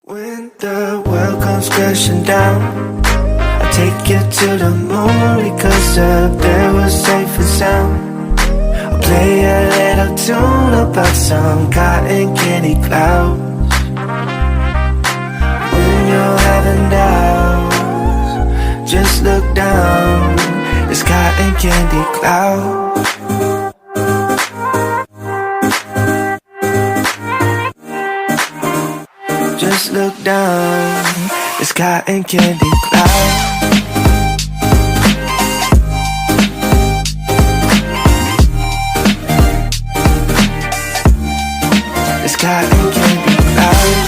When the world comes crashing down, I'll take you to the moon, because up there we're safe and sound. I'll play a little tune about some cotton candy clouds. When you're having doubts, just look down, it's cotton candy clouds. Just look down, it's cotton candy clouds. It's cotton candy clouds.